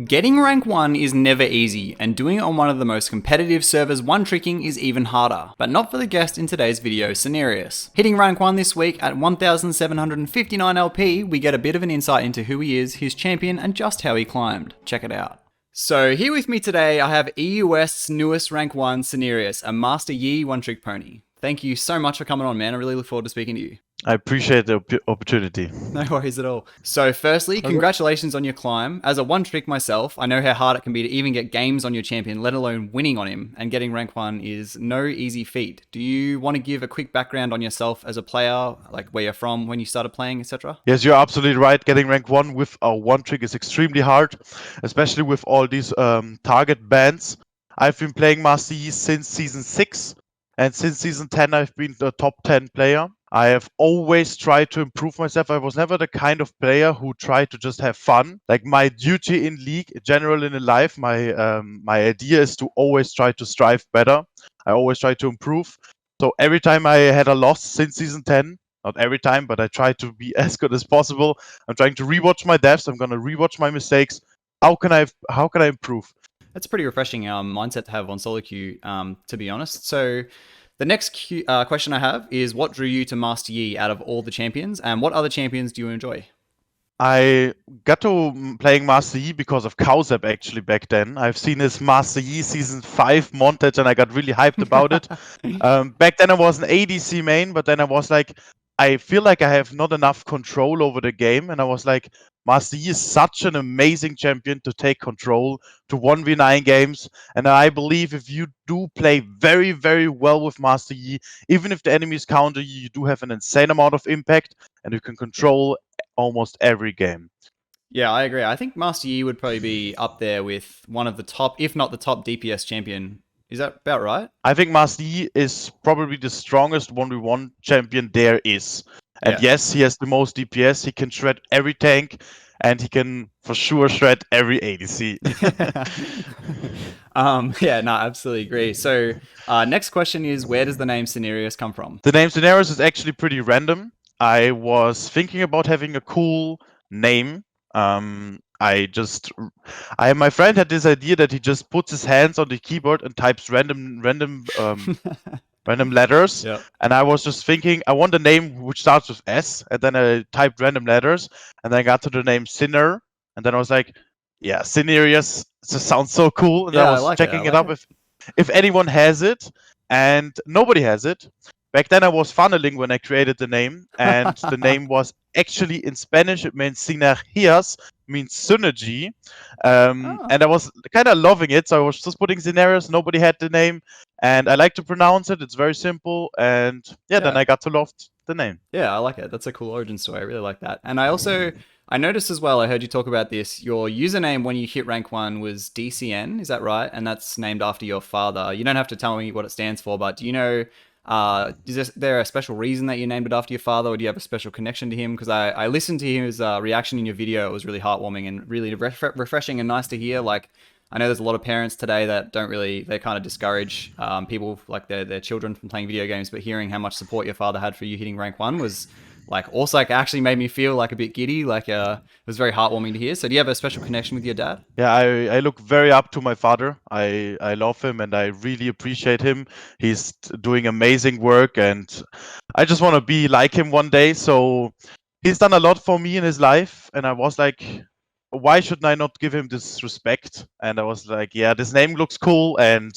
Getting rank 1 is never easy, and doing it on one of the most competitive servers one-tricking is even harder, but not for the guest in today's video, Sinerias. Hitting rank 1 this week at 1759 LP, we get a bit of an insight into who he is, his champion, and just how he climbed. Check it out. So here with me today, I have EU West's newest rank 1, Sinerias, a Master Yi one-trick pony. Thank you so much for coming on, man. I really look forward to speaking to you. I appreciate the opportunity. No worries at all. So firstly, congratulations on your climb. As a one-trick myself, I know how hard it can be to even get games on your champion, let alone winning on him, and getting rank 1 is no easy feat. Do you want to give a quick background on yourself as a player, like where you're from, when you started playing, etc.? Yes, you're absolutely right. Getting rank 1 with a one-trick is extremely hard, especially with all these target bans. I've been playing Master Yi since Season 6, and since Season 10 I've been the top 10 player. I have always tried to improve myself. I was never the kind of player who tried to just have fun. Like my duty in League, in general in life, my idea is to always try to strive better. I always try to improve. So every time I had a loss since Season 10, not every time, but I try to be as good as possible. I'm trying to rewatch my deaths. I'm gonna rewatch my mistakes. How can I improve? That's a pretty refreshing mindset to have on SoloQ, to be honest. So the next question I have is, what drew you to Master Yi out of all the champions, and what other champions do you enjoy? I got to playing Master Yi because of Cowzap actually back then. I've seen his Master Yi Season 5 montage and I got really hyped about it. Back then I was an ADC main, but then I was like, I feel like I have not enough control over the game, and I was like, Master Yi is such an amazing champion to take control, to 1v9 games, and I believe if you do play very, very well with Master Yi, even if the enemies counter you, you do have an insane amount of impact, and you can control almost every game. Yeah, I agree. I think Master Yi would probably be up there with one of the top, if not the top DPS champion. Is that about right? I think Master Yi is probably the strongest 1v1 champion there is. And yes, he has the most DPS, he can shred every tank, and he can for sure shred every ADC. Yeah, no, absolutely agree. So next question is, where does the name Sinerias come from? The name Sinerias is actually pretty random. I was thinking about having a cool name. My friend had this idea that he just puts his hands on the keyboard and types random letters. Yep. And I was just thinking, I want a name which starts with S, and then I typed random letters, and then I got to the name Sinner, and then I was like, yeah, Sinerias just sounds so cool. And I was checking it up if anyone has it, and nobody has it. Back then I was funneling when I created the name, and the name was actually in Spanish, it means Sinerias, means synergy. And I was kind of loving it, so I was just putting Sinerias, nobody had the name, and I like to pronounce it, it's very simple, and then I got to love the name. Yeah, I like it. That's a cool origin story. I really like that. And I noticed as well, I heard you talk about this, your username when you hit rank 1 was DCN, is that right? And that's named after your father. You don't have to tell me what it stands for, but do you know, is there a special reason that you named it after your father, or do you have a special connection to him? Because I listened to his reaction in your video. It was really heartwarming and really refreshing and nice to hear. Like, I know there's a lot of parents today that they kind of discourage people, like their children, from playing video games, but hearing how much support your father had for you hitting rank 1 was like also like actually made me feel like a bit giddy. Like it was very heartwarming to hear. So do you have a special connection with your dad? Yeah, I look very up to my father. I love him and I really appreciate him. He's doing amazing work and I just want to be like him one day. So he's done a lot for me in his life, and I was like, why shouldn't I not give him this respect? And I was like, yeah, this name looks cool, and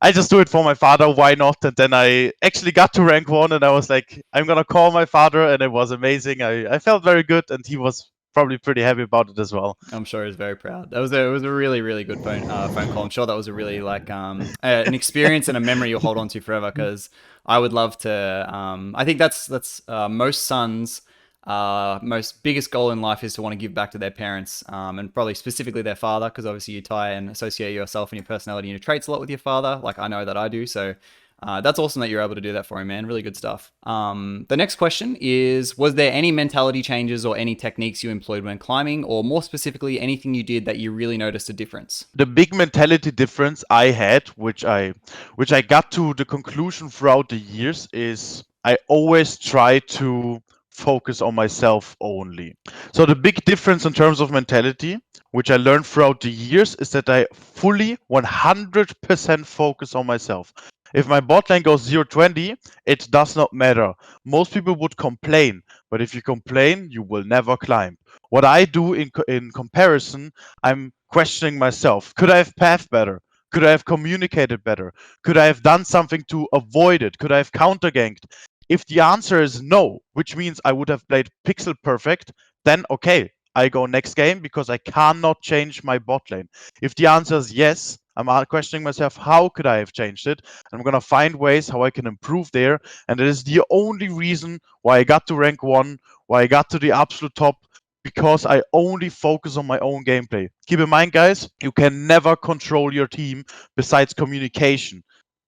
I just do it for my father, why not? And then I actually got to rank 1, and I was like, I'm gonna call my father, and it was amazing. I felt very good, and he was probably pretty happy about it as well. I'm sure he was very proud. It was a really, really good phone call. I'm sure that was a really an experience and a memory you'll hold on to forever, because I would love to, I think that's most sons' most biggest goal in life is to want to give back to their parents, and probably specifically their father, because obviously you tie and associate yourself and your personality and your traits a lot with your father, like I know that I do. So that's awesome that you're able to do that for him, man. Really good stuff. The next question is, was there any mentality changes or any techniques you employed when climbing, or more specifically anything you did that you really noticed a difference? The big mentality difference I had, which I got to the conclusion throughout the years, is I always try to focus on myself only. So the big difference in terms of mentality, which I learned throughout the years, is that I fully 100% focus on myself. If my bot lane goes 0-20, it does not matter. Most people would complain, but if you complain, you will never climb. What I do in comparison, I'm questioning myself. Could I have pathed better? Could I have communicated better? Could I have done something to avoid it? Could I have counter ganked? If the answer is no, which means I would have played pixel perfect, then okay, I go next game because I cannot change my bot lane. If the answer is yes, I'm questioning myself, how could I have changed it? And I'm gonna find ways how I can improve there. And it is the only reason why I got to rank 1, why I got to the absolute top, because I only focus on my own gameplay. Keep in mind, guys, you can never control your team besides communication.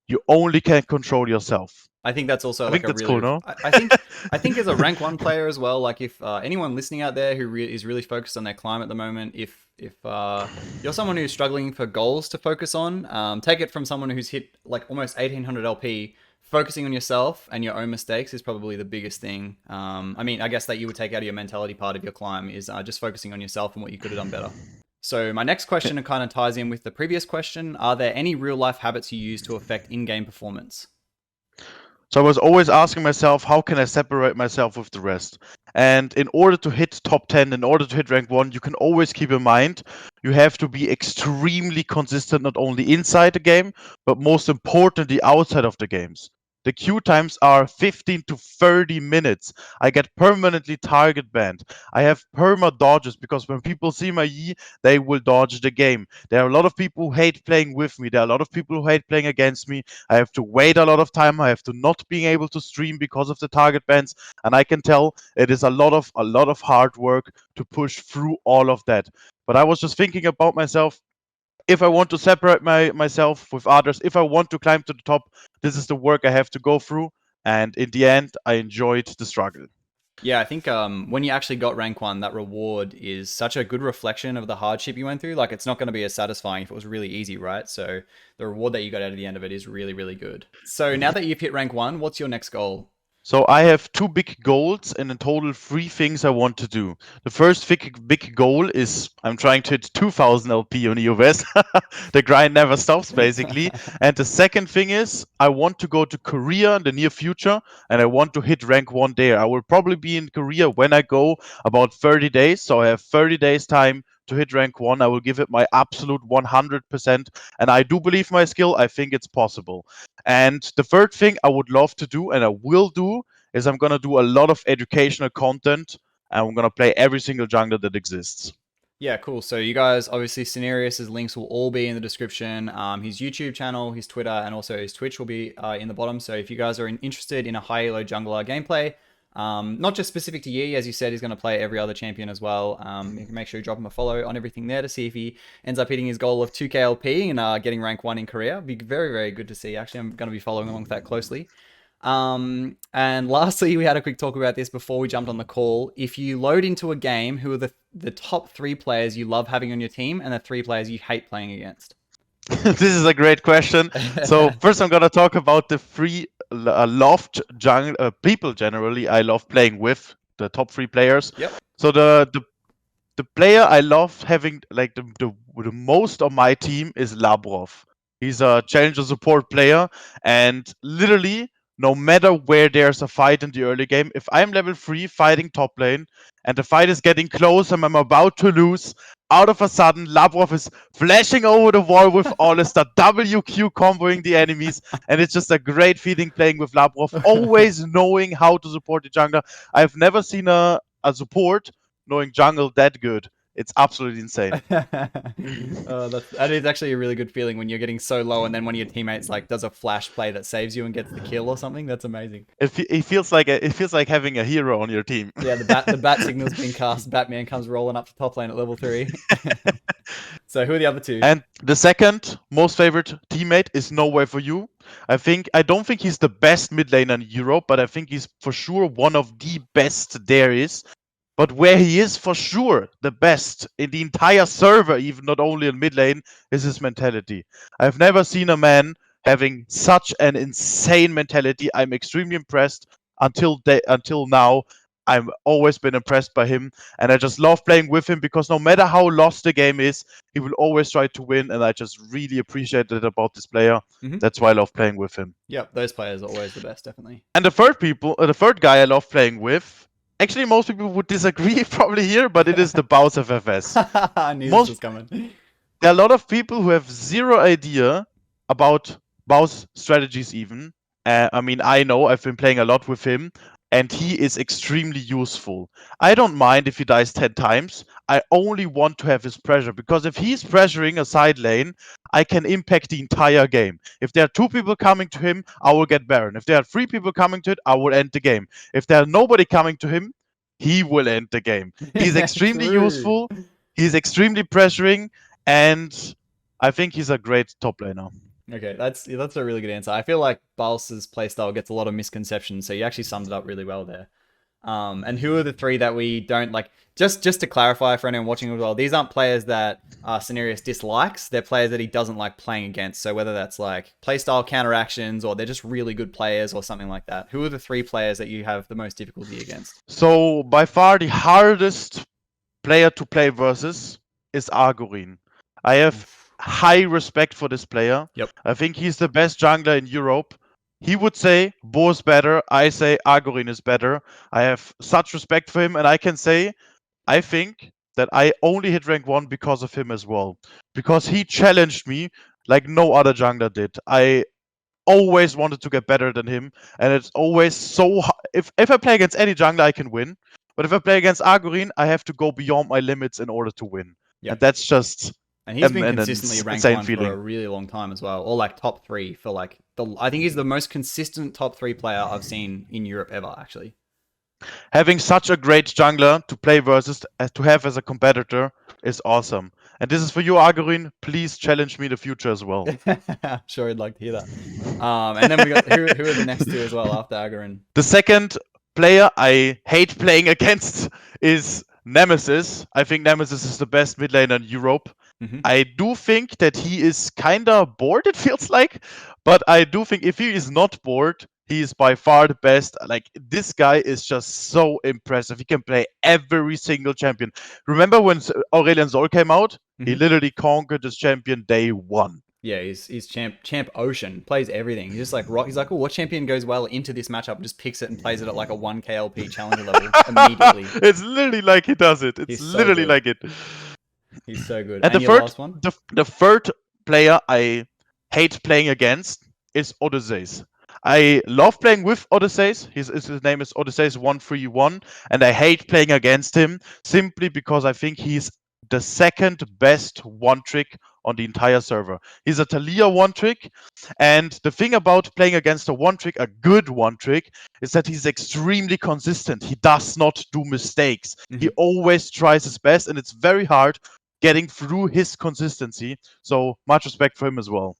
You only can control yourself. I think that's also I like think a that's cool, really. no? I think as a rank one player as well. Like if anyone listening out there who is really focused on their climb at the moment, if you're someone who's struggling for goals to focus on, take it from someone who's hit like almost 1800 LP. Focusing on yourself and your own mistakes is probably the biggest thing. I mean, I guess that you would take out of your mentality part of your climb is just focusing on yourself and what you could have done better. So my next question kind of ties in with the previous question. Are there any real life habits you use to affect in-game performance? So I was always asking myself, how can I separate myself with the rest? And in order to hit top 10, in order to hit rank 1, you can always keep in mind you have to be extremely consistent, not only inside the game, but most importantly, outside of the games. The queue times are 15 to 30 minutes. I get permanently target banned. I have perma dodges because when people see my E, they will dodge the game. There are a lot of people who hate playing with me. There are a lot of people who hate playing against me. I have to wait a lot of time. I have to not being able to stream because of the target bans, and I can tell it is a lot of hard work to push through all of that. But I was just thinking about myself. If I want to separate myself with others, if I want to climb to the top, this is the work I have to go through. And in the end, I enjoyed the struggle. Yeah, I think when you actually got rank one, that reward is such a good reflection of the hardship you went through. Like, it's not going to be as satisfying if it was really easy, right? So the reward that you got out of the end of it is really, really good. So now that you've hit rank one, what's your next goal? So I have two big goals and in total three things I want to do. The first big goal is I'm trying to hit 2000 LP on EUS. The grind never stops basically. And the second thing is I want to go to Korea in the near future and I want to hit rank 1 there. I will probably be in Korea when I go about 30 days. So I have 30 days time to hit rank 1. I will give it my absolute 100%. And I do believe my skill. I think it's possible. And the third thing I would love to do, and I will do, is I'm gonna do a lot of educational content, and I'm gonna play every single jungler that exists. Yeah, cool. So you guys, obviously, Sinerias' links will all be in the description. His YouTube channel, his Twitter, and also his Twitch will be in the bottom. So if you guys are interested in a high elo jungler gameplay, not just specific to Yi, as you said, he's going to play every other champion as well. You can make sure you drop him a follow on everything there to see if he ends up hitting his goal of 2k LP and getting rank 1 in Korea. Be very, very good to see. Actually, I'm going to be following along with that closely. And lastly, we had a quick talk about this before we jumped on the call. If you load into a game, who are the top 3 players you love having on your team and the 3 players you hate playing against? This is a great question. So first, I'm gonna talk about the three loved people generally I love playing with, the top 3 players. Yep. So the player I love having like the most on my team is Labrov. He's a challenger support player, and literally, no matter where there's a fight in the early game, if I'm level 3 fighting top lane and the fight is getting close and I'm about to lose, out of a sudden, Labrov is flashing over the wall with all his WQ comboing the enemies, and it's just a great feeling playing with Labrov, always knowing how to support the jungler. I've never seen a support knowing jungle that good. It's absolutely insane. That is actually a really good feeling when you're getting so low and then one of your teammates like does a flash play that saves you and gets the kill or something. That's amazing. It feels like having a hero on your team. Yeah, the bat signal's been cast. Batman comes rolling up to top lane at level 3. So who are the other 2? And the second most favorite teammate is No Way For You. I don't think he's the best mid laner in Europe, but I think he's for sure one of the best there is. But where he is for sure the best in the entire server, even not only in mid lane, is his mentality. I've never seen a man having such an insane mentality. I'm extremely impressed until now. I've always been impressed by him, and I just love playing with him because no matter how lost the game is, he will always try to win, and I just really appreciate it about this player. Mm-hmm. That's why I love playing with him. Yep, those players are always the best, definitely. And the third guy I love playing with, actually most people would disagree probably here, but it is TheBausFFS. I knew this was coming. There are a lot of people who have zero idea about Baus strategies even. I mean, I know I've been playing a lot with him, and he is extremely useful. I don't mind if he dies 10 times. I only want to have his pressure, because if he's pressuring a side lane, I can impact the entire game. If there are 2 people coming to him, I will get Baron. If there are 3 people coming to it, I will end the game. If there are nobody coming to him, he will end the game. He's extremely useful. He's extremely pressuring, and I think he's a great top laner. Okay, that's a really good answer. I feel like Bals's playstyle gets a lot of misconceptions, so you actually summed it up really well there. And who are the 3 that we don't like? Just to clarify for anyone watching as well, these aren't players that Sinerias dislikes. They're players that he doesn't like playing against. So whether that's like playstyle counteractions, or they're just really good players, or something like that. Who are the 3 players that you have the most difficulty against? So by far the hardest player to play versus is Agurin. I have high respect for this player. Yep. I think he's the best jungler in Europe. He would say Bo is better. I say Agurin is better. I have such respect for him, and I can say I think that I only hit rank 1 because of him as well. Because he challenged me like no other jungler did. I always wanted to get better than him, and it's always so hard. If I play against any jungler, I can win. But if I play against Agurin, I have to go beyond my limits in order to win. Yep. And that's just and he's been consistently ranked 1 feeling. for a really long time as well, or like top 3 for like I think he's the most consistent top 3 player I've seen in Europe ever, actually. Having such a great jungler to play versus, to have as a competitor, is awesome. And this is for you, Agurin. Please challenge me in the future as well. I'm sure I'd like to hear that. And then we got who are the next 2 as well after Agurin? The second player I hate playing against is Nemesis. I think Nemesis is the best mid laner in Europe. Mm-hmm. I do think that he is kind of bored, it feels like. But I do think if he is not bored, he is by far the best. Like, this guy is just so impressive. He can play every single champion. Remember when Aurelion Sol came out? Mm-hmm. He literally conquered this champion day 1. Yeah, he's champ Ocean, plays everything. He's just like he's like, oh, what champion goes well into this matchup? Just picks it and plays it at like a 1 KLP challenger level immediately. It's literally like he does it. It's literally like it. He's so good. And the last one? The third player I hate playing against is Odysseus. I love playing with Odysseus. His name is Odysseus 131, and I hate playing against him simply because I think he's the second best one trick on the entire server. He's a Talia one trick, and the thing about playing against a one trick, a good one trick, is that he's extremely consistent. He does not do mistakes. Mm-hmm. He always tries his best, and it's very hard getting through his consistency. So much respect for him as well.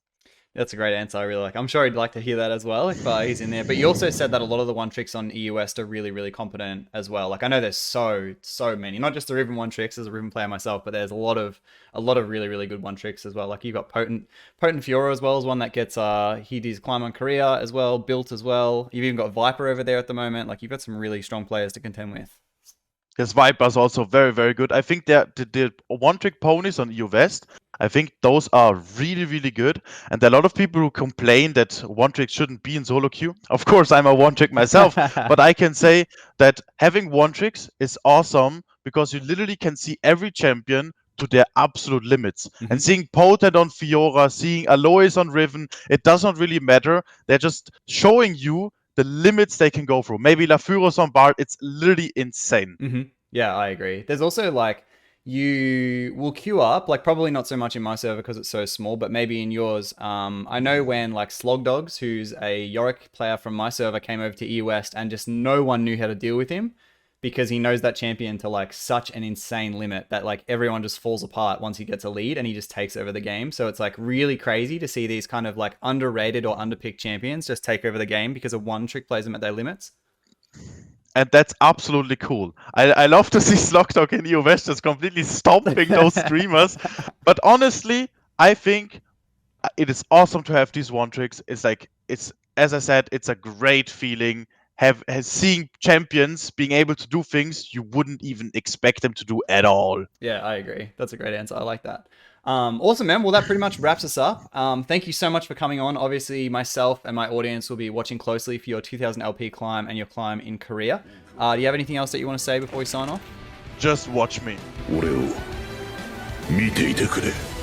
That's a great answer. I really like. I'm sure he'd like to hear that as well if he's in there. But you also said that a lot of the one tricks on EU West are really, really competent as well. Like, I know there's so many, not just the Riven one tricks as a Riven player myself, but there's a lot of really, really good one tricks as well. Like, you've got Potent Fiora as well as one that gets he does Climb on Korea as well, built as well. You've even got Viper over there at the moment. Like, you've got some really strong players to contend with. His Viper is also very, very good. I think that the one-trick ponies on EU West, I think those are really, really good. And there are a lot of people who complain that one-trick shouldn't be in SoloQ. Of course, I'm a one-trick myself, but I can say that having one-tricks is awesome because you literally can see every champion to their absolute limits. Mm-hmm. And seeing Potent on Fiora, seeing Alois on Riven, it does not really matter. They're just showing you the limits they can go through. Maybe Lafuros on Bard, it's literally insane. Mm-hmm. Yeah, I agree. There's also like, you will queue up, like probably not so much in my server because it's so small, but maybe in yours. I know when like Slogdogs, who's a Yorick player from my server, came over to EU West and just no one knew how to deal with him because he knows that champion to like such an insane limit that like everyone just falls apart once he gets a lead and he just takes over the game. So it's like really crazy to see these kind of like underrated or underpicked champions just take over the game because a one trick plays them at their limits. And that's absolutely cool. I love to see Slogdog in EU West just completely stomping those streamers. But honestly, I think it is awesome to have these one tricks. It's like, as I said, it's a great feeling seeing champions being able to do things you wouldn't even expect them to do at all. Yeah, I agree. That's a great answer. I like that. Awesome, man. Well, that pretty much wraps us up. Thank you so much for coming on. Obviously, myself and my audience will be watching closely for your 2000 LP climb and your climb in Korea. Do you have anything else that you want to say before we sign off? Just watch me. 俺を見ていてくれ。